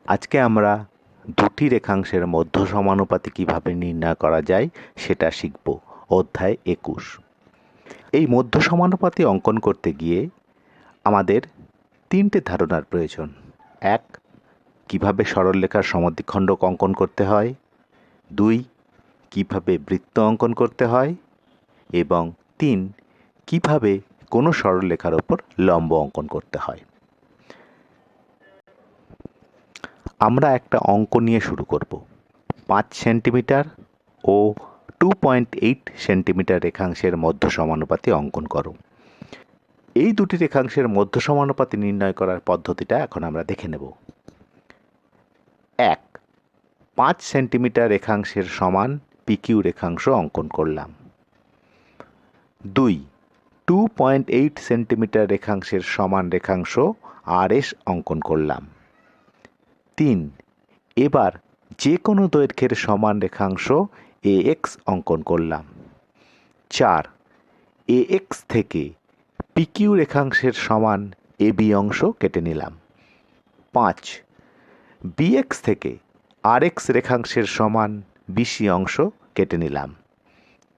আজকে আমরা দুটি রেখাংশের মধ্য সমানুপাতি কিভাবে নির্ণয় করা যায় সেটা শিখব। অধ্যায় 21। এই মধ্য সমানুপাতি অঙ্কন করতে গিয়ে আমাদের তিনটে ধারণার প্রয়োজন। 1. কিভাবে সরলরেখার সমদ্বিখণ্ডক অঙ্কন করতে হয়। 2. কিভাবে বৃত্ত অঙ্কন করতে হয়। এবং 3. কিভাবে কোনো সরলরেখার ওপর লম্ব অঙ্কন করতে হয়। আমরা একটা অঙ্ক নিয়ে শুরু করব। 5 সেন্টিমিটার ও 2.8 সেন্টিমিটার রেখাংশের মধ্য সমানুপাতি অঙ্কন করো। এই দুটি রেখাংশের মধ্য সমানুপাতি নির্ণয় করার পদ্ধতিটা এখন আমরা দেখে নেব। 1. 5 সেন্টিমিটার রেখাংশের সমান পিকিউ রেখাংশ অঙ্কন করলাম। 2. 2.8 সেন্টিমিটার রেখাংশের সমান রেখাংশ আরএস অঙ্কন করলাম। 3. এবার যে কোনো দৈর্ঘ্যের সমান রেখাংশ এএক্স অঙ্কন করলাম। 4. এএক্স থেকে পিকিউ রেখাংশের সমান এবি অংশ কেটে নিলাম। 5. বিএক্স থেকে আরএক্স রেখাংশের সমান বিসি অংশ কেটে নিলাম।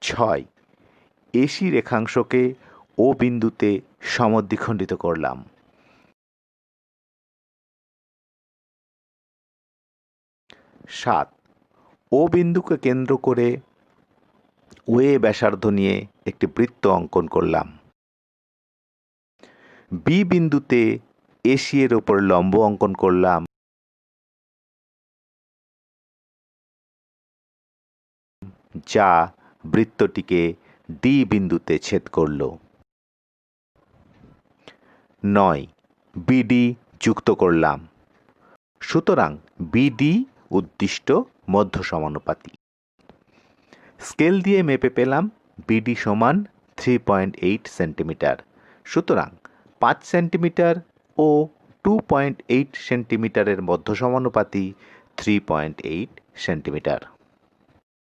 6. এসি রেখাংশকে ও বিন্দুতে সমদ্বিখণ্ডিত করলাম। 7. ও বিন্দুকে কেন্দ্র করে ওএ ব্যাসার্ধ নিয়ে একটি বৃত্ত অঙ্কন করলাম। বি বিন্দুতে এসি এর ওপর লম্ব অঙ্কন করলাম, যা বৃত্তটিকে ডি বিন্দুতে ছেদ করল। 9. বিডি যুক্ত করলাম। সুতরাং বিডি উদ্দিষ্ট মধ্য সমানুপাতি। স্কেল দিয়ে মেপে পেলাম বিডি সমান 3.8 সেন্টিমিটার। সুতরাং 5 সেন্টিমিটার ও 2.8 সেন্টিমিটারের মধ্য সমানুপাতি 3.8 সেন্টিমিটার।